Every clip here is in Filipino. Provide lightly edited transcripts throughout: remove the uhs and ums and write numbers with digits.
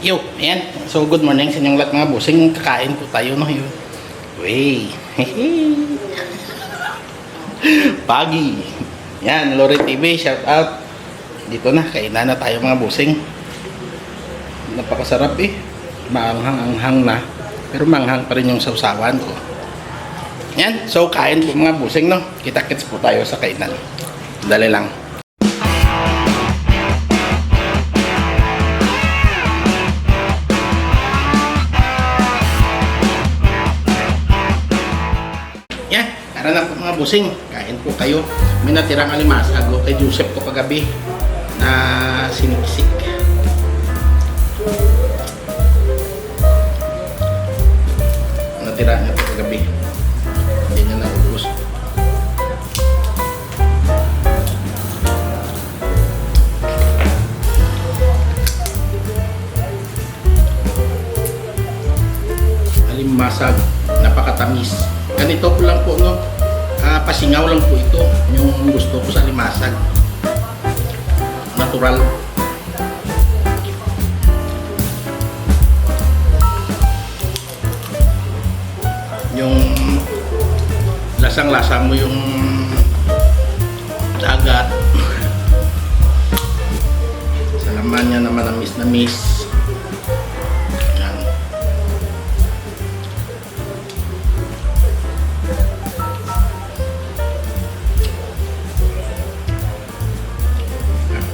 Yo, ayan. So, good morning sa inyong lahat mga busing. Kakain po tayo, no? Yun. Wey. Pagi. Yan, Lori TV, shout out. Dito na, kainan na tayo mga busing. Napakasarap eh. Maanghang-anghang na. Pero manghang pa rin yung sausawan ko. Yan, so kain po mga busing, no? Kita-kits po tayo sa kainan. Dali lang. Yan, tara na po mga busing. Kain po kayo. May natirang alimasag kay Joseph ko kagabi na siniksik. Natira niya po kagabi. Hindi niya naubos. Alimasag, napakatamis. Ganito po lang po, no? Pasingaw lang po ito. Yung gusto ko sa alimasag. Natural. Yung lasang-lasa mo yung dagat. Sa laman niya naman na miss. Yan.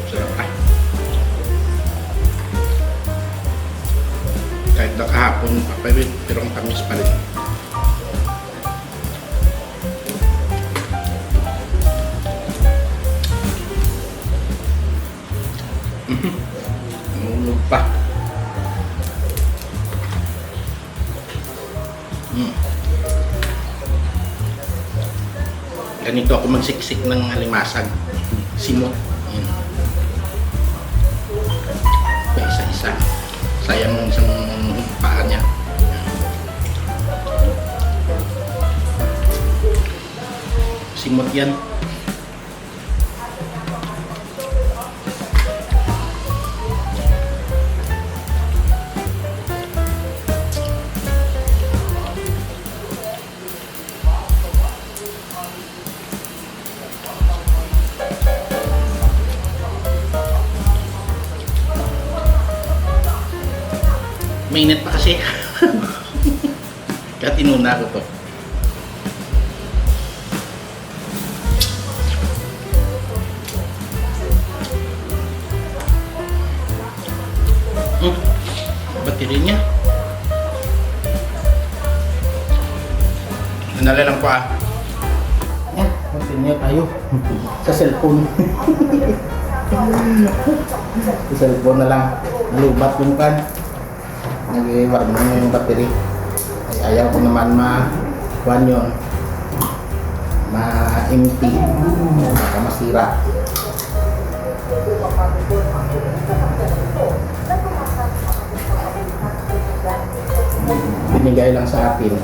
Sarap ah. Kahit na kahapon papawit, pero ang tamis pa rin. Nulog pa. Ganito ako magsiksik ng alimasag. Simot. Isa-isa. Sayang yung isang paa niya. Simot yan. Mainit pa kasi. Kaya tinuna ko to. Battery niya. Nandali lang po ah. Yan, continue tayo. Sa cellphone. Sa cellphone na lang. Nalubat yung kan. Nag-iwan mo yung battery. Ay, ayaw ko naman ma-kuhan yun. Ma-empty. Baka masira. Binigay lang sa akin.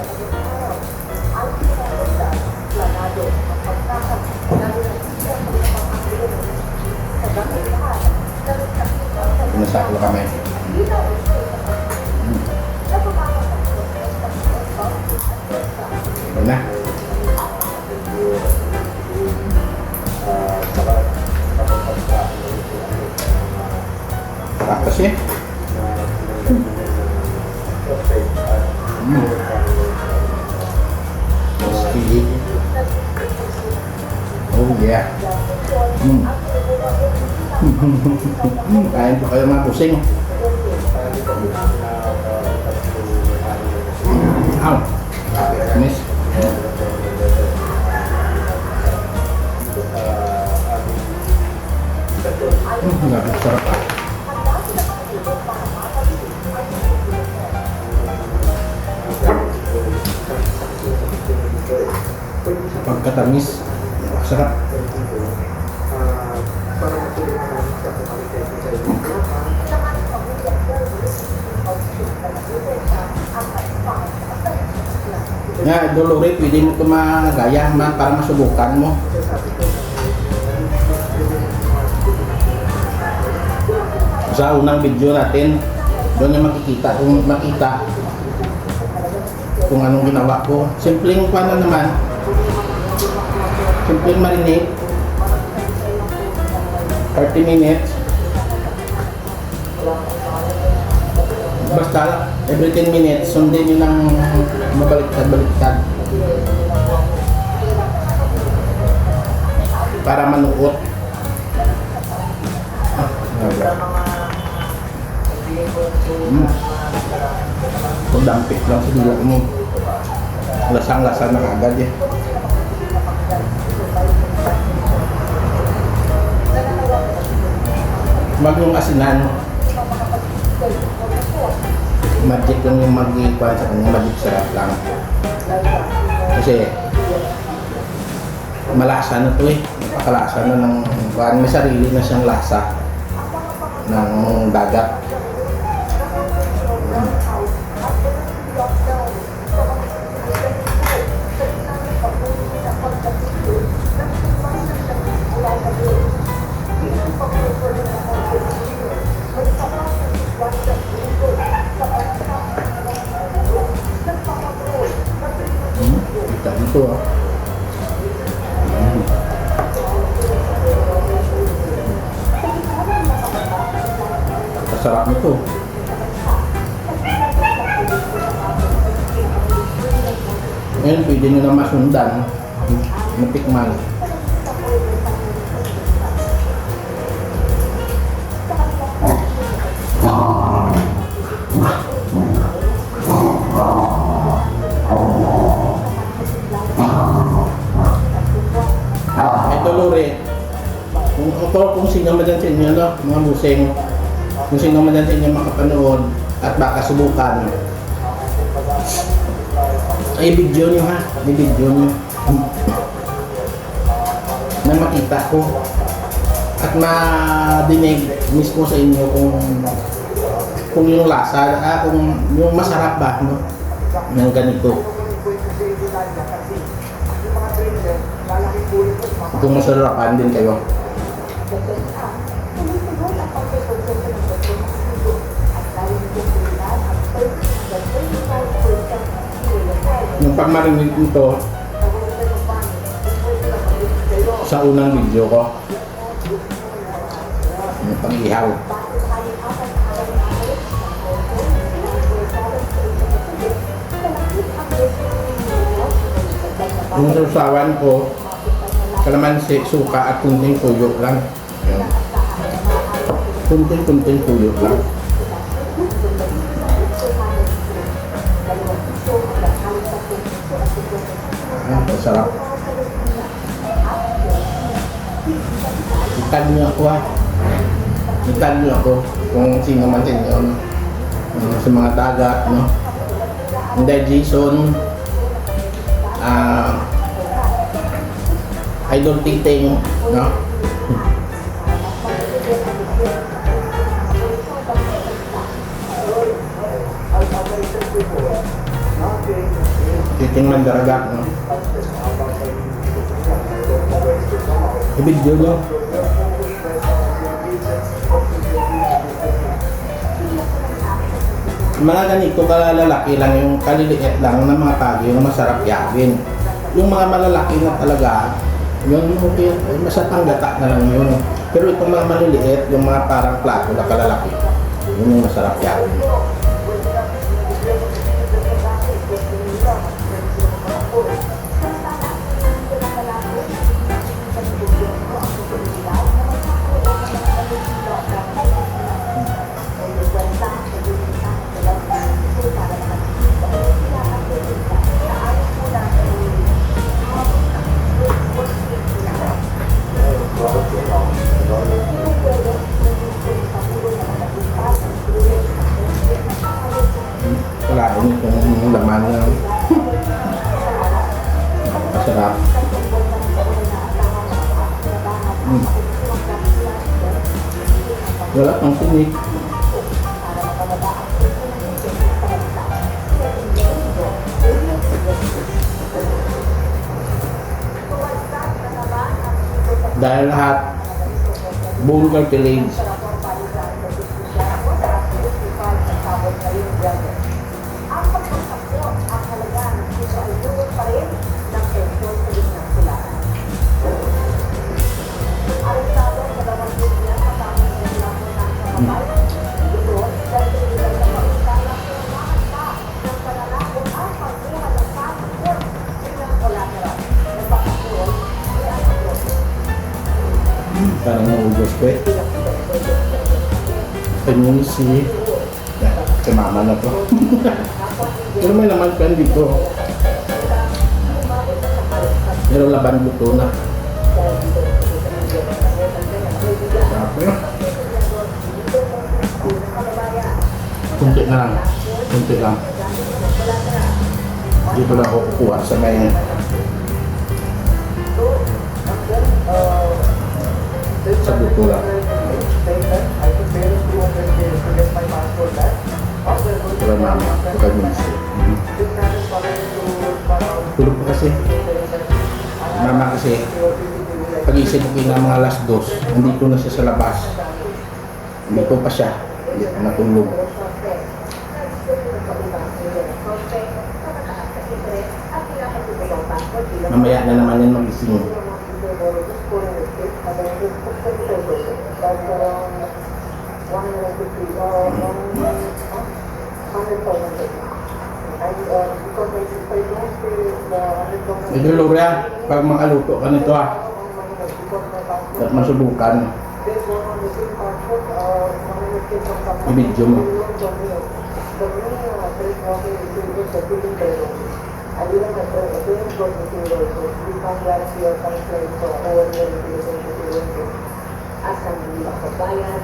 Pinasaklo kami. Ito na. Sarap kasi. Crispy. Oh yeah. Kain po kayo mga pusing. Ow. Miss. Sarap ah. Pagkatamis, sarap. Nga, Dolores, pwede mo ito magaya man para masubukan mo. Sa unang video natin, Doon na makikita, kung makita kung anong ginawa ko. Simpleng paano naman, simpleng marinate, 30 minutes. Basta every 10 minutes, sundin nyo ng mabaliktad-baliktad para manuot. Dampit lang sa dila mo. Lasang-lasa na agad eh. Wag yung asinan. Magic lang yung mag-iwan sa kanya. Magic sarap lang. Kasi malasa na to eh. Napakalasa na ng may sarili na siyang lasa ng dagat. Kita dito ah. Sarap nito. Ngayon pwede nyo na masundan, matikman. Ito lure, kung sino man dyan sa inyo, no? Mga busing, kung sino man dyan sa inyo makapanood at baka subukan, ay video nyo ha, i-video nyo na makita ko at madinig mismo sa inyo kung yung lasa, kung yung masarap ba no? Ng ganito. Kung masarapan din kayo. Yung pagmarinig nito sa unang video ko, yung pag-ihaw. Yung sausawan ko, kalamansi, suka at kunting tuyo lang. Kunting tuyo lang. Masarap. Itan niyo ako ha. Itan niyo ako kung sino man sa inyo, no? Sa mga dagat, no? Indigestion, idol titing, no? Titing man daragat, no? I-video nyo. Mga ganito kalalaki lang, yung kaliliit lang ng mga pagi, yung masarap yawin. Yung mga malalaki na talaga, yun okay, masatang gata na lang yun. Pero itong mga maliliit, yung mga parang plato na kalalaki, yun yung masarap yawin. Wala yun itong laman na masarap. Wala pang tinik. Dahil lahat bone cartilage. Penisi. Kay mama na to. Pero may laman pa dito. Pero laban luto na. Sabi. Kunti na lang. Kunti lang. Dito na ako kukuha sa may sa luto lang. Pero mama, pagkagunsi. Tulog pa kasi. Mama kasi, pag-isip ko na mga alas 2, nandito na siya sa labas. Nandito pa siya. Hindi pa natulog. Mamaya na naman yan mag-ising. Medyo Loria, pag makaluto ka nito at masubukan, i-video mo.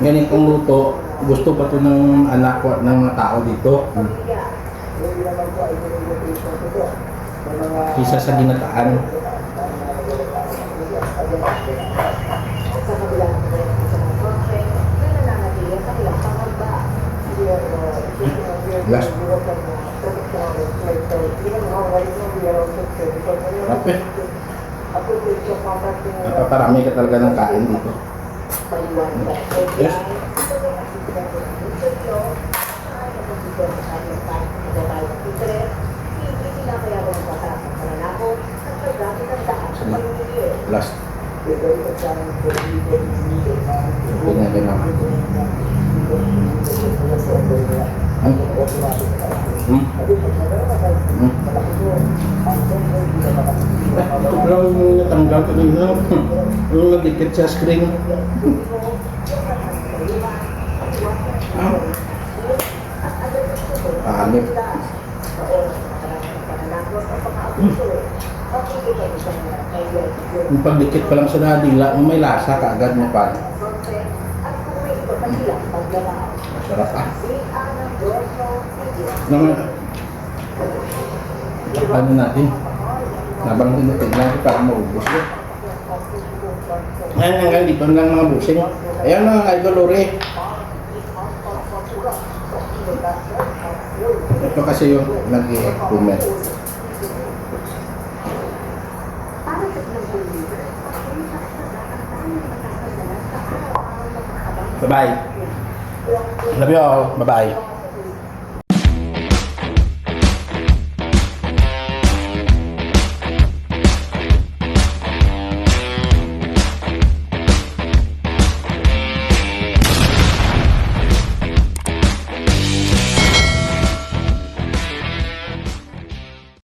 Ganitong luto, gusto pa ito ng anak ko, ng mga tao dito. Isa sa ginataan. Last. Rapi. Napaparami ka talaga ng kain dito. Yes. Last. Pinagin naman. Ito lang yung natanggal ko din. Yung nagdikit sa screen. Pahanip. Yung pagdikit pa lang sa nadila, may lasa kaagad mo pa. Masarap ah. Naman, ano natin? Nabang tinutin natin para maubos yun. Ayan hanggang dito lang mga busing. Ayan mga idol Lore. Ito kasi yung nag-i-comment. Bye-bye. Love you all. Bye-bye.